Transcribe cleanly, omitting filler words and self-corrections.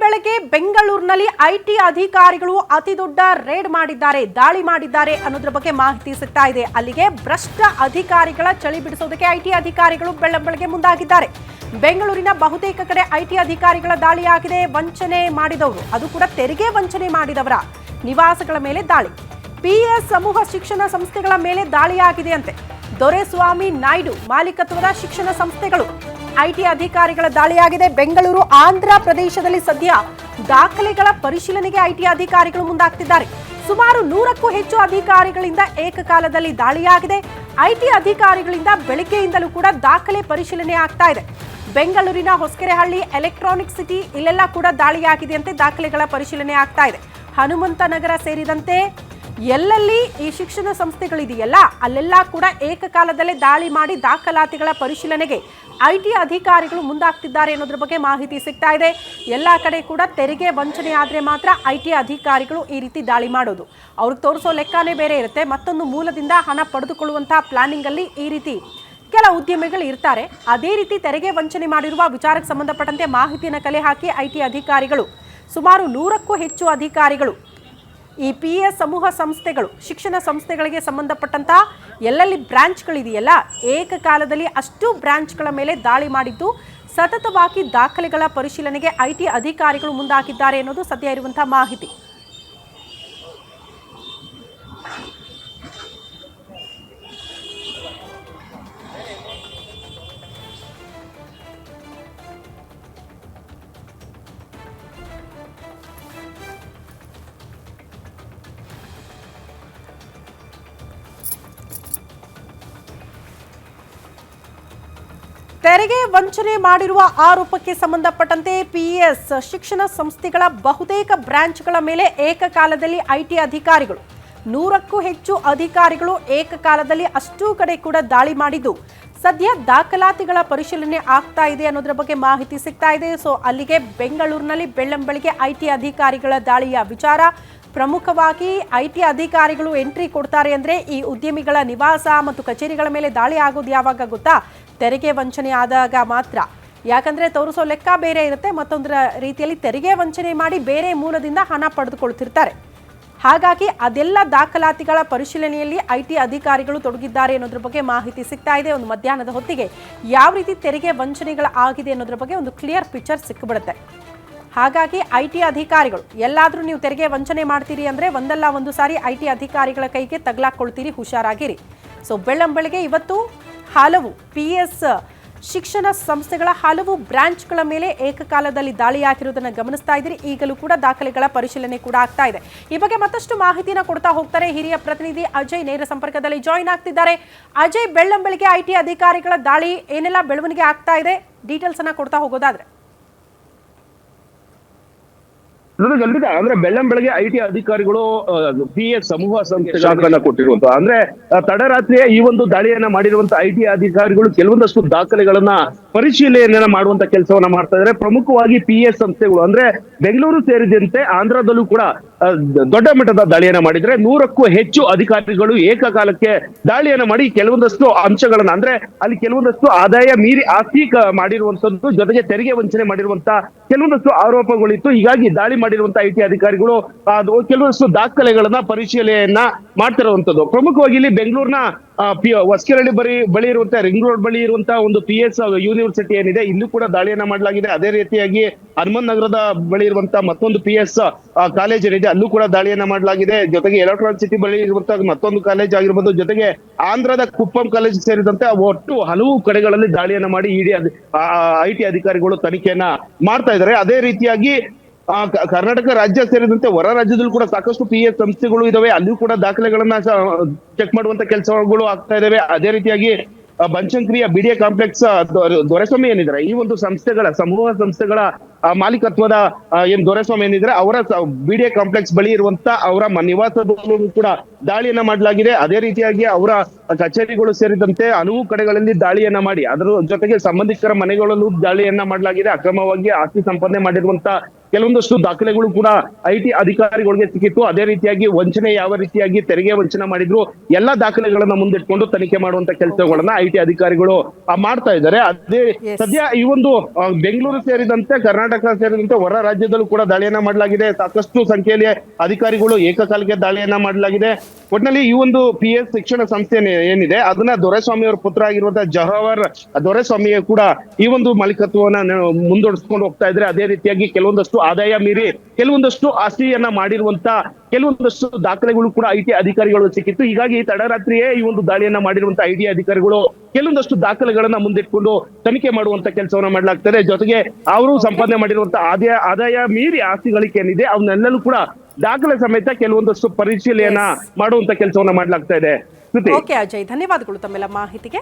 ಬೆಳಗ್ಗೆ ಬೆಂಗಳೂರಿನಲ್ಲಿ ಐಟಿ ಅಧಿಕಾರಿಗಳು ಅತಿ ದೊಡ್ಡ ರೇಡ್ ಮಾಡಿದ್ದಾರೆ, ದಾಳಿ ಮಾಡಿದ್ದಾರೆ ಅನ್ನೋದ್ರ ಬಗ್ಗೆ ಮಾಹಿತಿ ಸಿಗ್ತಾ ಇದೆ. ಅಲ್ಲಿಗೆ ಭ್ರಷ್ಟ ಅಧಿಕಾರಿಗಳ ಚಳಿ ಬಿಡಿಸೋದಕ್ಕೆ ಐಟಿ ಅಧಿಕಾರಿಗಳು ಬೆಳಗ್ಗೆ ಮುಂದಾಗಿದ್ದಾರೆ. ಬೆಂಗಳೂರಿನ ಬಹುತೇಕ ಕಡೆ ಐಟಿ ಅಧಿಕಾರಿಗಳ ದಾಳಿಯಾಗಿದೆ. ವಂಚನೆ ಮಾಡಿದವರು, ಅದು ಕೂಡ ತೆರಿಗೆ ವಂಚನೆ ಮಾಡಿದವರ ನಿವಾಸಗಳ ಮೇಲೆ ದಾಳಿ. ಪಿಎಸ್ ಸಮೂಹ ಶಿಕ್ಷಣ ಸಂಸ್ಥೆಗಳ ಮೇಲೆ ದಾಳಿಯಾಗಿದೆ ಅಂತೆ. ದೊರೆಸ್ವಾಮಿ ನಾಯ್ಡು ಮಾಲೀಕತ್ವದ ಶಿಕ್ಷಣ ಸಂಸ್ಥೆಗಳು ಐಟಿ ಅಧಿಕಾರಿಗಳ ದಾಳಿಯಾಗಿದೆ. ಬೆಂಗಳೂರು ಆಂಧ್ರ ಪ್ರದೇಶದಲ್ಲಿ ಸದ್ಯ ದಾಖಲೆಗಳ ಪರಿಶೀಲನೆಗೆ ಐಟಿ ಅಧಿಕಾರಿಗಳು ಮುಂದಾಗ್ತಿದ್ದಾರೆ. ಸುಮಾರು 100ಕ್ಕೂ ಹೆಚ್ಚು ಅಧಿಕಾರಿಗಳಿಂದ ಏಕಕಾಲದಲ್ಲಿ ದಾಳಿಯಾಗಿದೆ. ಐಟಿ ಅಧಿಕಾರಿಗಳಿಂದ ಬೆಳಗ್ಗೆಯಿಂದಲೂ ಕೂಡ ದಾಖಲೆ ಪರಿಶೀಲನೆ ಆಗ್ತಾ ಇದೆ. ಬೆಂಗಳೂರಿನ ಹೊಸಕೆರೆಹಳ್ಳಿ, ಎಲೆಕ್ಟ್ರಾನಿಕ್ ಸಿಟಿ ಇಲ್ಲೆಲ್ಲ ಕೂಡ ದಾಳಿಯಾಗಿದೆಯಂತೆ. ದಾಖಲೆಗಳ ಪರಿಶೀಲನೆ ಆಗ್ತಾ ಇದೆ. ಹನುಮಂತ ನಗರ ಸೇರಿದಂತೆ ಎಲ್ಲೆಲ್ಲಿ ಈ ಶಿಕ್ಷಣ ಸಂಸ್ಥೆಗಳಿದೆಯಲ್ಲ ಅಲ್ಲೆಲ್ಲ ಕೂಡ ಏಕಕಾಲದಲ್ಲೇ ದಾಳಿ ಮಾಡಿ ದಾಖಲಾತಿಗಳ ಪರಿಶೀಲನೆಗೆ ಐಟಿ ಅಧಿಕಾರಿಗಳು ಮುಂದಾಗ್ತಿದ್ದಾರೆ ಅನ್ನೋದ್ರ ಬಗ್ಗೆ ಮಾಹಿತಿ ಸಿಗ್ತಾ ಇದೆ. ಎಲ್ಲ ಕಡೆ ಕೂಡ ತೆರಿಗೆ ವಂಚನೆ ಆದರೆ ಮಾತ್ರ ಐಟಿ ಅಧಿಕಾರಿಗಳು ಈ ರೀತಿ ದಾಳಿ ಮಾಡೋದು. ಅವ್ರಿಗೆ ತೋರಿಸೋ ಲೆಕ್ಕನೇ ಬೇರೆ ಇರುತ್ತೆ. ಮತ್ತೊಂದು ಮೂಲದಿಂದ ಹಣ ಪಡೆದುಕೊಳ್ಳುವಂತಹ ಪ್ಲಾನಿಂಗ್ ಅಲ್ಲಿ ಈ ರೀತಿ ಕೆಲ ಉದ್ಯಮಿಗಳು ಇರ್ತಾರೆ. ಅದೇ ರೀತಿ ತೆರಿಗೆ ವಂಚನೆ ಮಾಡಿರುವ ವಿಚಾರಕ್ಕೆ ಸಂಬಂಧಪಟ್ಟಂತೆ ಮಾಹಿತಿಯನ್ನು ಕಲೆ ಹಾಕಿ ಐಟಿ ಅಧಿಕಾರಿಗಳು ಸುಮಾರು 100ಕ್ಕೂ ಹೆಚ್ಚು ಅಧಿಕಾರಿಗಳು ಈ ಪಿಎಸ್ ಸಮೂಹ ಸಂಸ್ಥೆಗಳು, ಶಿಕ್ಷಣ ಸಂಸ್ಥೆಗಳಿಗೆ ಸಂಬಂಧಪಟ್ಟಂತ ಎಲ್ಲೆಲ್ಲಿ ಬ್ರಾಂಚ್ಗಳಿದೆಯಲ್ಲ ಏಕಕಾಲದಲ್ಲಿ ಅಷ್ಟು ಬ್ರಾಂಚ್ಗಳ ಮೇಲೆ ದಾಳಿ ಮಾಡಿದ್ದು ಸತತವಾಗಿ ದಾಖಲೆಗಳ ಪರಿಶೀಲನೆಗೆ ಐಟಿ ಅಧಿಕಾರಿಗಳು ಮುಂದಾಗಿದ್ದಾರೆ ಅನ್ನೋದು ಸದ್ಯ ಇರುವಂತಹ ಮಾಹಿತಿ. ತೆರಿಗೆ ವಂಚನೆ ಮಾಡಿರುವ ಆರೋಪಕ್ಕೆ ಸಂಬಂಧಪಟ್ಟಂತೆ ಪಿಎಸ್ ಶಿಕ್ಷಣ ಸಂಸ್ಥೆಗಳ ಬಹುತೇಕ ಬ್ರಾಂಚ್ಗಳ ಮೇಲೆ ಏಕಕಾಲದಲ್ಲಿ ಐಟಿ ಅಧಿಕಾರಿಗಳು 100ಕ್ಕೂ ಹೆಚ್ಚು ಅಧಿಕಾರಿಗಳು ಏಕಕಾಲದಲ್ಲಿ ಅಷ್ಟೂ ಕಡೆ ಕೂಡ ದಾಳಿ ಮಾಡಿದ್ದು ಸದ್ಯ ದಾಖಲಾತಿಗಳ ಪರಿಶೀಲನೆ ಆಗ್ತಾ ಇದೆ ಅನ್ನೋದ್ರ ಬಗ್ಗೆ ಮಾಹಿತಿ ಸಿಗ್ತಾ ಇದೆ. ಸೊ ಅಲ್ಲಿಗೆ ಬೆಂಗಳೂರಿನಲ್ಲಿ ಬೆಳ್ಳಂಬೆಳಿಗ್ಗೆ ಐಟಿ ಅಧಿಕಾರಿಗಳ ದಾಳಿಯ ವಿಚಾರ ಪ್ರಮುಖವಾಗಿ ಐಟಿ ಅಧಿಕಾರಿಗಳು ಎಂಟ್ರಿ ಕೊಡ್ತಾರೆ ಅಂದ್ರೆ ಈ ಉದ್ಯಮಿಗಳ ನಿವಾಸ ಮತ್ತು ಕಚೇರಿಗಳ ಮೇಲೆ ದಾಳಿ ಆಗೋದು ಯಾವಾಗ ಗೊತ್ತಾ? ತೆರಿಗೆ ವಂಚನೆ ಆದಾಗ ಮಾತ್ರ. ಯಾಕಂದ್ರೆ ತೋರಿಸೋ ಲೆಕ್ಕ ಬೇರೆ ಇರುತ್ತೆ, ಮತ್ತೊಂದರ ರೀತಿಯಲ್ಲಿ ತೆರಿಗೆ ವಂಚನೆ ಮಾಡಿ ಬೇರೆ ಮೂಲದಿಂದ ಹಣ ಪಡೆದುಕೊಳ್ತಿರ್ತಾರೆ. ಹಾಗಾಗಿ ಅದೆಲ್ಲ ದಾಖಲಾತಿಗಳ ಪರಿಶೀಲನೆಯಲ್ಲಿ ಐಟಿ ಅಧಿಕಾರಿಗಳು ತೊಡಗಿದ್ದಾರೆ ಅನ್ನೋದ್ರ ಬಗ್ಗೆ ಮಾಹಿತಿ ಸಿಗ್ತಾ ಇದೆ. ಒಂದು ಮಧ್ಯಾಹ್ನದ ಹೊತ್ತಿಗೆ ಯಾವ ರೀತಿ ತೆರಿಗೆ ವಂಚನೆಗಳ ಆಗಿದೆ ಅನ್ನೋದ್ರ ಬಗ್ಗೆ ಒಂದು ಕ್ಲಿಯರ್ ಪಿಕ್ಚರ್ ಸಿಕ್ಕಿಬಿಡುತ್ತೆ. ಹಾಗಾಗಿ ಐಟಿ ಅಧಿಕಾರಿಗಳು ಎಲ್ಲಾದ್ರೂ ನೀವು ತೆರಿಗೆ ವಂಚನೆ ಮಾಡ್ತೀರಿ ಅಂದ್ರೆ ಒಂದಲ್ಲ ಒಂದು ಸಾರಿ ಐಟಿ ಅಧಿಕಾರಿಗಳ ಕೈಗೆ ತಗ್ಲಾಕೊಳ್ತೀರಿ, ಹುಷಾರಾಗಿರಿ. ಸೊ ಬೆಳ್ಳಂಬೆಳಗ್ಗೆ ಇವತ್ತು ಹಲವು ಪಿಎಸ್ ಶಿಕ್ಷಣ ಸಂಸ್ಥೆಗಳ ಹಲವು ಬ್ರಾಂಚ್ಗಳ ಮೇಲೆ ಏಕಕಾಲದಲ್ಲಿ ದಾಳಿಯಾಗಿರುವುದನ್ನು ಗಮನಿಸ್ತಾ ಇದ್ದೀರಿ. ಈಗಲೂ ಕೂಡ ದಾಖಲೆಗಳ ಪರಿಶೀಲನೆ ಕೂಡ ಆಗ್ತಾ ಇದೆ. ಈ ಬಗ್ಗೆ ಮತ್ತಷ್ಟು ಮಾಹಿತಿನ ಕೊಡ್ತಾ ಹೋಗ್ತಾರೆ ಹಿರಿಯ ಪ್ರತಿನಿಧಿ ಅಜಯ್, ನೇರ ಸಂಪರ್ಕದಲ್ಲಿ ಜಾಯಿನ್ ಆಗ್ತಿದ್ದಾರೆ. ಅಜಯ್, ಬೆಳ್ಳಂಬೆಳಗ್ಗೆ ಐಟಿ ಅಧಿಕಾರಿಗಳ ದಾಳಿ ಏನೆಲ್ಲ ಬೆಳವಣಿಗೆ ಆಗ್ತಾ ಇದೆ, ಡೀಟೇಲ್ಸ್ ಅನ್ನ ಕೊಡ್ತಾ ಹೋಗೋದಾದ್ರೆ? ಖಂಡಿತ. ಅಂದ್ರೆ ಬೆಳ್ಳಂಬೆಳಗ್ಗೆ ಐಟಿ ಅಧಿಕಾರಿಗಳು ಪಿಎಸ್ ಸಮೂಹ ಸಂಸ್ಥೆಗಳನ್ನ ಕೊಟ್ಟಿರುವಂತ ಅಂದ್ರೆ ತಡರಾತ್ರಿಯ ಈ ಒಂದು ದಾಳಿಯನ್ನ ಮಾಡಿರುವಂತ ಐಟಿ ಅಧಿಕಾರಿಗಳು ಕೆಲವೊಂದಷ್ಟು ದಾಖಲೆಗಳನ್ನ ಪರಿಶೀಲನೆಯನ್ನ ಮಾಡುವಂತ ಕೆಲಸವನ್ನ ಮಾಡ್ತಾ ಇದ್ದಾರೆ. ಪ್ರಮುಖವಾಗಿ ಪಿಎಸ್ ಸಂಸ್ಥೆಗಳು ಅಂದ್ರೆ ಬೆಂಗಳೂರು ಸೇರಿದಂತೆ ಆಂಧ್ರದಲ್ಲೂ ಕೂಡ ದೊಡ್ಡ ಮಟ್ಟದ ದಾಳಿಯನ್ನ ಮಾಡಿದ್ರೆ 100ಕ್ಕೂ ಹೆಚ್ಚು ಅಧಿಕಾರಿಗಳು ಏಕಕಾಲಕ್ಕೆ ದಾಳಿಯನ್ನ ಮಾಡಿ ಕೆಲವೊಂದಷ್ಟು ಅಂಶಗಳನ್ನ ಅಂದ್ರೆ ಅಲ್ಲಿ ಕೆಲವೊಂದಷ್ಟು ಆದಾಯ ಮೀರಿ ಆಸ್ತಿ ಮಾಡಿರುವಂತದ್ದು, ಜೊತೆಗೆ ತೆರಿಗೆ ವಂಚನೆ ಮಾಡಿರುವಂತ ಕೆಲವೊಂದಷ್ಟು ಆರೋಪಗಳಿತ್ತು. ಹೀಗಾಗಿ ದಾಳಿ ಮಾಡಿರುವಂತ ಐಟಿ ಅಧಿಕಾರಿಗಳು ಕೆಲವೊಂದಷ್ಟು ದಾಖಲೆಗಳನ್ನ ಪರಿಶೀಲನೆಯನ್ನ ಮಾಡ್ತಿರುವಂತದ್ದು. ಪ್ರಮುಖವಾಗಿ ಇಲ್ಲಿ ಬೆಂಗಳೂರಿನ ಹೊಸಕೆರೆಹಳ್ಳಿ ಬಳಿ ಇರುವಂತಹ ರಿಂಗ್ ರೋಡ್ ಬಳಿ ಇರುವಂತಹ ಒಂದು ಪಿಎಸ್ ಯೂನಿವರ್ಸಿಟಿ ಏನಿದೆ, ಇಲ್ಲೂ ಕೂಡ ದಾಳಿಯನ್ನ ಮಾಡಲಾಗಿದೆ. ಅದೇ ರೀತಿಯಾಗಿ ಹನುಮಂತ ನಗರದ ಬಳಿ ಇರುವಂತಹ ಮತ್ತೊಂದು ಪಿಎಸ್ ಕಾಲೇಜ್ ಏನಿದೆ, ಅಲ್ಲೂ ಕೂಡ ದಾಳಿಯನ್ನ ಮಾಡಲಾಗಿದೆ. ಜೊತೆಗೆ ಎಲೆಕ್ಟ್ರಾನಿಕ್ ಸಿಟಿ ಬಳಿ ಇರುವಂತಹ ಮತ್ತೊಂದು ಕಾಲೇಜ್ ಆಗಿರ್ಬೋದು, ಜೊತೆಗೆ ಆಂಧ್ರದ ಕುಪ್ಪಂ ಕಾಲೇಜ್ ಸೇರಿದಂತೆ ಒಟ್ಟು ಹಲವು ಕಡೆಗಳಲ್ಲಿ ದಾಳಿಯನ್ನ ಮಾಡಿ ಐಟಿ ಅಧಿಕಾರಿಗಳು ತನಿಖೆಯನ್ನ ಮಾಡ್ತಾ ಇದ್ದಾರೆ. ಅದೇ ರೀತಿಯಾಗಿ ಕರ್ನಾಟಕ ರಾಜ್ಯ ಸೇರಿದಂತೆ ಹೊರ ರಾಜ್ಯದಲ್ಲೂ ಕೂಡ ಸಾಕಷ್ಟು ಪಿಎಸ್ ಸಂಸ್ಥೆಗಳು ಇದಾವೆ, ಅಲ್ಲಿಯೂ ಕೂಡ ದಾಖಲೆಗಳನ್ನ ಚೆಕ್ ಮಾಡುವಂತ ಕೆಲಸಗಳು ಆಗ್ತಾ ಇದಾವೆ. ಅದೇ ರೀತಿಯಾಗಿ ಬನಶಂಕರಿಯ ಬಿಡಿಎ ಕಾಂಪ್ಲೆಕ್ಸ್ ದೊರೆಸ್ವಾಮಿ ಏನಿದ್ದಾರೆ, ಈ ಒಂದು ಸಂಸ್ಥೆಗಳ ಸಮೂಹ ಸಂಸ್ಥೆಗಳ ಮಾಲೀಕತ್ವದ ಏನ್ ದೊರೆಸ್ವಾಮಿ ಏನಿದ್ರೆ ಅವರ ಬಿಡಿಎ ಕಾಂಪ್ಲೆಕ್ಸ್ ಬಳಿ ಇರುವಂತ ಅವರ ನಿವಾಸದಲ್ಲೂ ಕೂಡ ದಾಳಿಯನ್ನ ಮಾಡಲಾಗಿದೆ. ಅದೇ ರೀತಿಯಾಗಿ ಅವರ ಕಚೇರಿಗಳು ಸೇರಿದಂತೆ ಹಲವು ಕಡೆಗಳಲ್ಲಿ ದಾಳಿಯನ್ನ ಮಾಡಿ ಅದರ ಜೊತೆಗೆ ಸಂಬಂಧಿಕರ ಮನೆಗಳಲ್ಲೂ ದಾಳಿಯನ್ನ ಮಾಡಲಾಗಿದೆ. ಅಕ್ರಮವಾಗಿ ಆಸ್ತಿ ಸಂಪಾದನೆ ಮಾಡಿರುವಂತ ಕೆಲವೊಂದಷ್ಟು ದಾಖಲೆಗಳು ಕೂಡ ಐಟಿ ಅಧಿಕಾರಿಗಳಿಗೆ ಸಿಕ್ಕಿತ್ತು. ಅದೇ ರೀತಿಯಾಗಿ ವಂಚನೆ ಯಾವ ರೀತಿಯಾಗಿ ತೆರಿಗೆ ವಂಚನೆ ಮಾಡಿದ್ರು ಎಲ್ಲಾ ದಾಖಲೆಗಳನ್ನ ಮುಂದಿಟ್ಕೊಂಡು ತನಿಖೆ ಮಾಡುವಂತ ಕೆಲಸಗಳನ್ನ ಐಟಿ ಅಧಿಕಾರಿಗಳು ಮಾಡ್ತಾ ಇದ್ದಾರೆ. ಅದೇ ಸದ್ಯ ಈ ಒಂದು ಬೆಂಗಳೂರು ಸೇರಿದಂತೆ ಕರ್ನಾಟಕ ಕರ್ನಾಟಕ ಸೇರಿದಂತೆ ಹೊರ ರಾಜ್ಯದಲ್ಲೂ ಕೂಡ ದಾಳಿಯನ್ನ ಮಾಡಲಾಗಿದೆ. ಸಾಕಷ್ಟು ಸಂಖ್ಯೆಯಲ್ಲಿ ಅಧಿಕಾರಿಗಳು ಏಕಕಾಲಕ್ಕೆ ದಾಳಿಯನ್ನ ಮಾಡಲಾಗಿದೆ. ಒಟ್ಟಿನಲ್ಲಿ ಈ ಒಂದು PS ಶಿಕ್ಷಣ ಸಂಸ್ಥೆ ಏನಿದೆ ಅದನ್ನ ದೊರೆಸ್ವಾಮಿ ಅವರ ಪುತ್ರ ಆಗಿರುವಂತಹ ಜವಾಹರ್ ದೊರೆಸ್ವಾಮಿ ಕೂಡ ಈ ಒಂದು ಮಾಲೀಕತ್ವವನ್ನ ಮುಂದೂಡಿಸ್ಕೊಂಡು ಹೋಗ್ತಾ ಇದ್ರೆ. ಅದೇ ರೀತಿಯಾಗಿ ಕೆಲವೊಂದಷ್ಟು ಆದಾಯ ಮೀರಿ ಕೆಲವೊಂದಷ್ಟು ಆಸ್ತಿಯನ್ನ ಮಾಡಿರುವಂತ ಕೆಲವೊಂದಷ್ಟು ದಾಖಲೆಗಳು ಕೂಡ IT ಅಧಿಕಾರಿಗಳು ಸಿಕ್ಕಿತ್ತು. ಹೀಗಾಗಿ ತಡರಾತ್ರಿಯೇ ಈ ಒಂದು ದಾಳಿಯನ್ನ ಮಾಡಿರುವಂತ IT ಅಧಿಕಾರಿಗಳು ಕೆಲವೊಂದಷ್ಟು ದಾಖಲೆಗಳನ್ನ ಮುಂದಿಟ್ಕೊಂಡು ತನಿಖೆ ಮಾಡುವಂತ ಕೆಲಸವನ್ನ ಮಾಡಲಾಗ್ತದೆ. ಜೊತೆಗೆ ಅವರು ಸಂಪಾದನೆ ಮಾಡಿರುವಂತ ಆದಾಯ ಮೀರಿ ಆಸ್ತಿ ಗಳಿಕೆ ಏನಿದೆ ಅವನ್ನೆಲ್ಲರೂ ಕೂಡ ದಾಖಲೆ ಸಮೇತ ಕೆಲವೊಂದಷ್ಟು ಪರಿಶೀಲನೆಯನ್ನ ಮಾಡುವಂತ ಕೆಲಸವನ್ನ ಮಾಡ್ಲಾಗ್ತಾ ಇದೆ. ಓಕೆ ಅಜಯ್, ಧನ್ಯವಾದಗಳು ತಮ್ಮೆಲ್ಲ ಮಾಹಿತಿಗೆ.